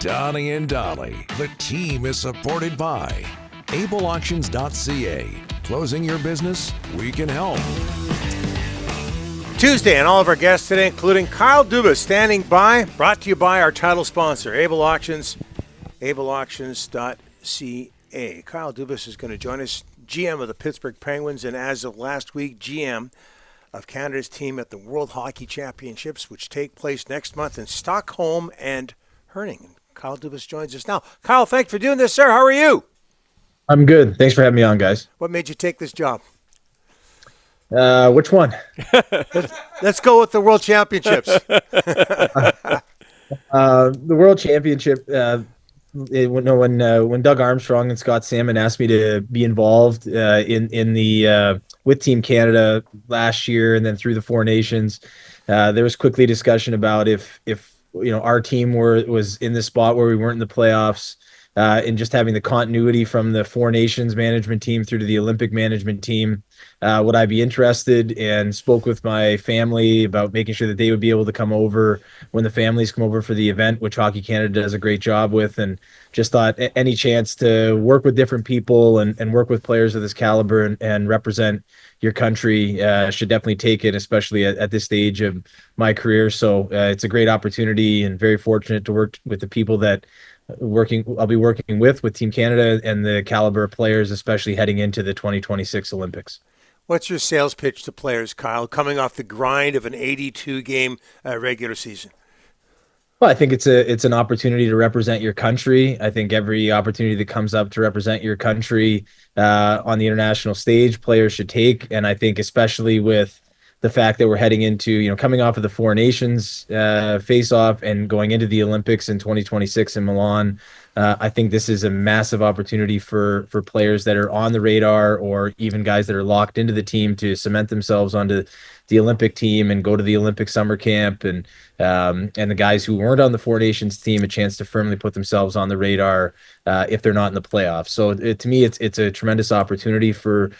Donnie and Dolly. The team is supported by ableauctions.ca. Closing your business? We can help. Tuesday, and all of our guests today, including Kyle Dubas, standing by, brought to you by our title sponsor, Able Auctions, ableauctions.ca. Kyle Dubas is going to join us, GM of the Pittsburgh Penguins, and as of last week, GM of Canada's team at the World Hockey Championships, which take place next month in Stockholm and Herning. Kyle Dubas joins us now. Kyle, thanks for doing this, sir. How are you? I'm good. Thanks for having me on, guys. What made you take this job? Which one? Let's go with the World Championships. The World Championship. When Doug Armstrong and Scott Salmon asked me to be involved in the with Team Canada last year and then through the Four Nations, there was quickly discussion about if our team was in the spot where we weren't in the playoffs. And just having the continuity from the Four Nations management team through to the Olympic management team, would I be interested? And spoke with my family about making sure that they would be able to come over when the families come over for the event, which Hockey Canada does a great job with. And just thought any chance to work with different people and work with players of this caliber and represent your country should definitely take it, especially at this stage of my career. So it's a great opportunity and very fortunate to work with the people that I'll be working with Team Canada and the caliber of players, especially heading into the 2026 Olympics. What's your sales pitch to players, Kyle, coming off the grind of an 82-game regular season? Well, I think it's an opportunity to represent your country. I think every opportunity that comes up to represent your country on the international stage, players should take. And I think especially with the fact that we're heading into, coming off of the Four Nations face-off and going into the Olympics in 2026 in Milan, I think this is a massive opportunity for players that are on the radar or even guys that are locked into the team to cement themselves onto the Olympic team and go to the Olympic summer camp, and the guys who weren't on the Four Nations team a chance to firmly put themselves on the radar if they're not in the playoffs. So to me, it's a tremendous opportunity for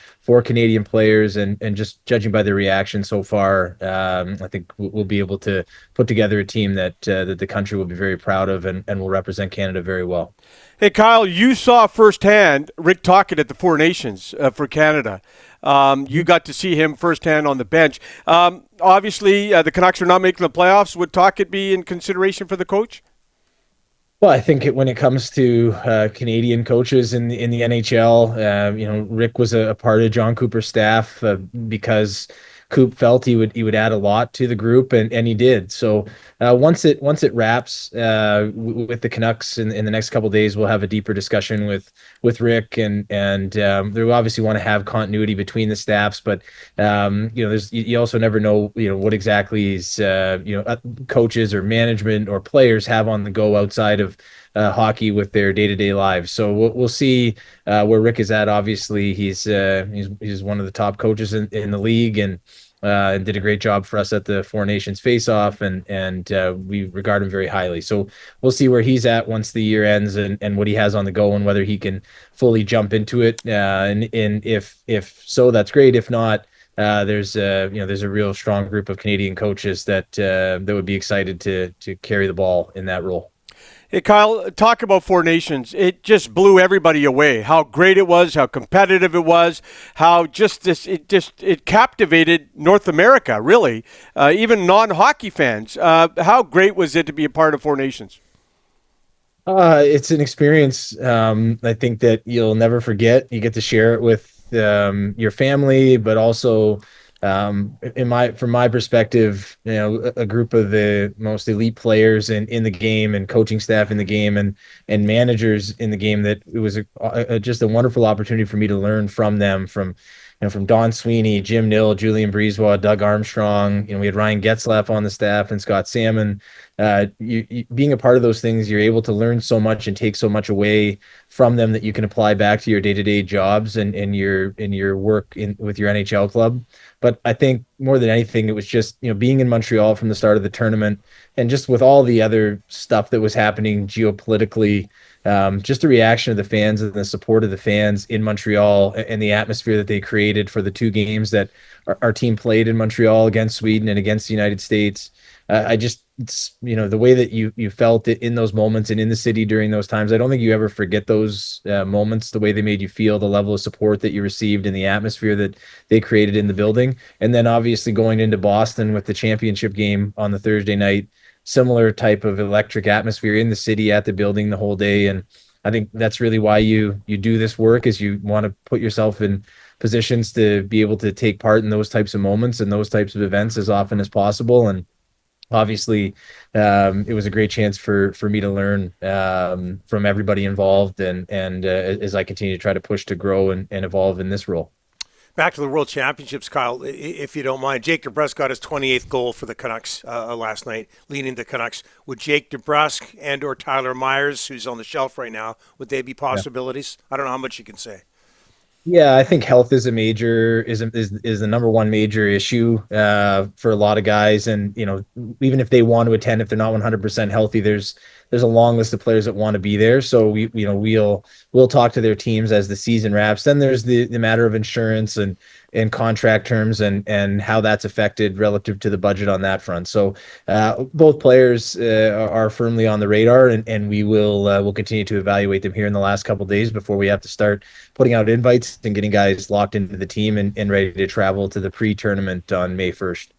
Canadian players, and just judging by the reaction so far, I think we'll be able to put together a team that the country will be very proud of and will represent Canada very well. Hey, Kyle, you saw firsthand Rick Tocchet at the Four Nations for Canada. You got to see him firsthand on the bench. Obviously, the Canucks are not making the playoffs. Would Tocchet be in consideration for the coach? Well, I think when it comes to Canadian coaches in the NHL, Rick was a part of John Cooper's staff because Coop felt he would add a lot to the group, and he did. So once it wraps with the Canucks in the next couple of days, we'll have a deeper discussion with Rick, and they obviously want to have continuity between the staffs, but you also never know what exactly coaches or management or players have on the go outside of hockey with their day-to-day lives. So we'll see where Rick is at. Obviously, he's one of the top coaches in the league, and did a great job for us at the Four Nations face-off, and we regard him very highly. So we'll see where he's at once the year ends, and what he has on the go, and whether he can fully jump into it. And if so, that's great. If not, there's a real strong group of Canadian coaches that would be excited to carry the ball in that role. Hey, Kyle, talk about Four Nations. It just blew everybody away. How great it was, how competitive it was, how it captivated North America, really, even non-hockey fans. How great was it to be a part of Four Nations? It's an experience I think that you'll never forget. You get to share it with your family, but also from my perspective, a group of the most elite players in the game, and coaching staff in the game, and managers in the game, that it was just a wonderful opportunity for me to learn from them, from Don Sweeney, Jim Nill, Julian Breezewell, Doug Armstrong. We had Ryan Getzlaff on the staff and Scott Salmon. Being a part of those things, you're able to learn so much and take so much away from them that you can apply back to your day-to-day jobs and your work with your NHL club. But I think more than anything, it was just, being in Montreal from the start of the tournament, and just with all the other stuff that was happening geopolitically, just the reaction of the fans and the support of the fans in Montreal, and the atmosphere that they created for the two games that our team played in Montreal against Sweden and against the United States. it's, the way that you felt it in those moments and in the city during those times. I don't think you ever forget those moments, the way they made you feel, the level of support that you received, and the atmosphere that they created in the building. And then obviously going into Boston with the championship game on the Thursday night, similar type of electric atmosphere in the city, at the building the whole day. And I think that's really why you do this work, is you want to put yourself in positions to be able to take part in those types of moments and those types of events as often as possible. And obviously, it was a great chance for me to learn from everybody involved, and as I continue to try to push to grow and evolve in this role. Back to the World Championships, Kyle, if you don't mind. Jake DeBrusk got his 28th goal for the Canucks last night, leading the Canucks. Would Jake DeBrusk and or Tyler Myers, who's on the shelf right now, would they be possibilities? Yeah. I don't know how much you can say. Yeah, I think health is the number one major issue for a lot of guys. And, even if they want to attend, if they're not 100% healthy, there's a long list of players that want to be there. So we'll talk to their teams as the season wraps. Then there's the matter of insurance and contract terms and how that's affected relative to the budget on that front. So both players are firmly on the radar, and we'll continue to evaluate them here in the last couple of days before we have to start putting out invites and getting guys locked into the team and ready to travel to the pre-tournament on May 1st.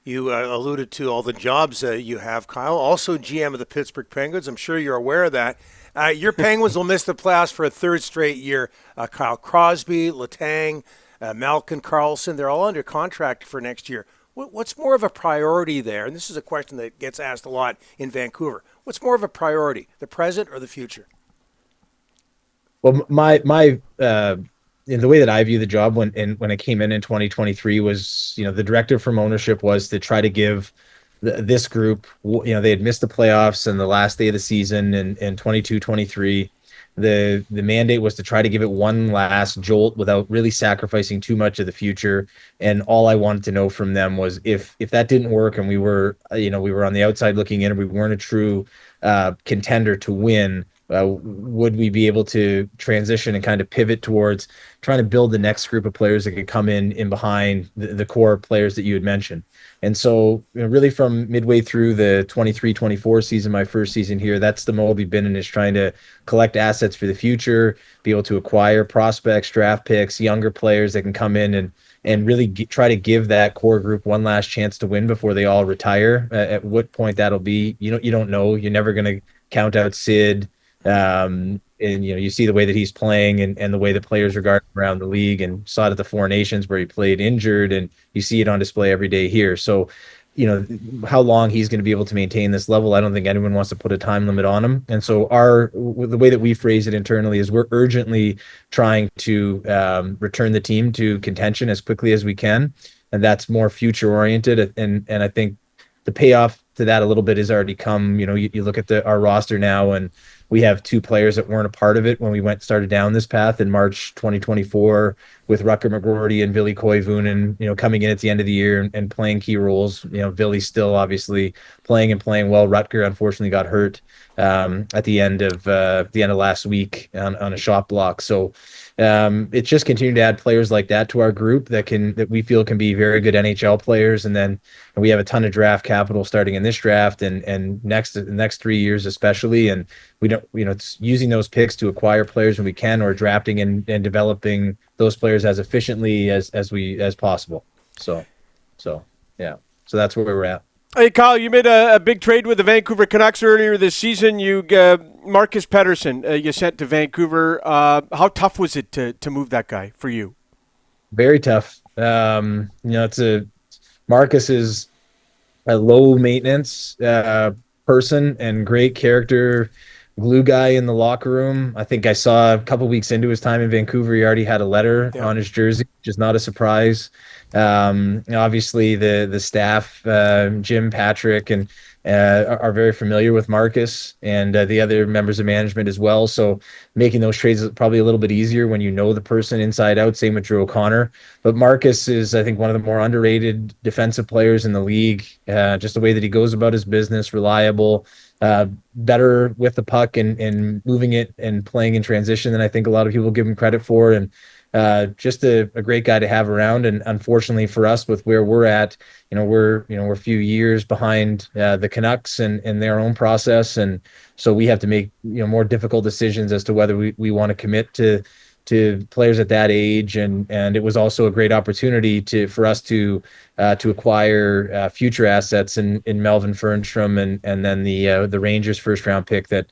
You alluded to all the jobs you have, Kyle. Also GM of the Pittsburgh Penguins. I'm sure you're aware of that. Your Penguins will miss the playoffs for a third straight year. Kyle Crosby, Letang, Malkin, Carlson, they're all under contract for next year. What's more of a priority there? And this is a question that gets asked a lot in Vancouver. What's more of a priority, the present or the future? Well, my the way that I view the job when I came in 2023 was, the directive from ownership was to try to give this group, they had missed the playoffs in the last day of the season in 22-23. The mandate was to try to give it one last jolt without really sacrificing too much of the future. And all I wanted to know from them was if that didn't work and we were on the outside looking in and we weren't a true contender to win, would we be able to transition and kind of pivot towards trying to build the next group of players that could come in behind the core players that you had mentioned. And so really from midway through the 23-24 season, my first season here, that's the mode we've been in, is trying to collect assets for the future, be able to acquire prospects, draft picks, younger players that can come in and really try to give that core group one last chance to win before they all retire. At what point that'll be, you don't know. You're never going to count out Sid. And you see the way that he's playing and the way the players regard him around the league, and saw it at the Four Nations where he played injured, and you see it on display every day here. So, how long he's going to be able to maintain this level, I don't think anyone wants to put a time limit on him. And so the way that we phrase it internally is we're urgently trying to return the team to contention as quickly as we can. And that's more future oriented. And I think the payoff to that a little bit has already come. You look at our roster now, and we have two players that weren't a part of it when we started down this path in March 2024 with Rutger McGroarty and Ville Koivunen, coming in at the end of the year and playing key roles. Ville's still obviously playing well. Rutger unfortunately got hurt at the end of last week on a shot block. So it's just continuing to add players like that to our group that we feel can be very good NHL players. And then we have a ton of draft capital starting in this draft and the next 3 years especially. And we don't, it's using those picks to acquire players when we can, or drafting and developing those players as efficiently as possible. So yeah. So that's where we're at. Hey, Kyle, you made a big trade with the Vancouver Canucks earlier this season. You Marcus Pettersson, you sent to Vancouver. How tough was it to move that guy for you? Very tough. Marcus is a low maintenance person and great character, glue guy in the locker room. I think I saw a couple weeks into his time in Vancouver, he already had a letter on his jersey, which is not a surprise. Obviously the staff, Jim, Patrick, and are very familiar with Marcus and the other members of management as well. So making those trades is probably a little bit easier when you know the person inside out. Same with Drew O'Connor. But Marcus is, I think, one of the more underrated defensive players in the league. Just the way that he goes about his business, reliable, better with the puck and moving it and playing in transition than I think a lot of people give him credit for. And just a great guy to have around. And unfortunately for us, with where we're at, we're a few years behind the Canucks and their own process, and so we have to make more difficult decisions as to whether we want to commit to players at that age, and it was also a great opportunity for us to acquire future assets in Melvin Fernstrom and then the Rangers first round pick that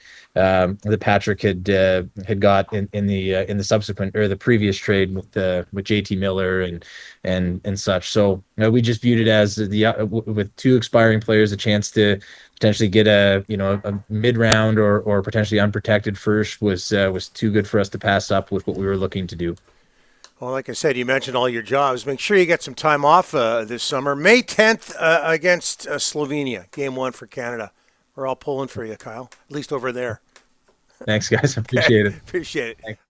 Patrick had got in the subsequent or the previous trade with JT Miller and such. So we just viewed it as with two expiring players, a chance to potentially get a mid round or potentially unprotected first was too good for us to pass up with what we were looking to do. Well, like I said, you mentioned all your jobs. Make sure you get some time off this summer. May 10th against Slovenia, game 1 for Canada. We're all pulling for you, Kyle, at least over there. Thanks, guys. I appreciate it. Appreciate it. Thanks.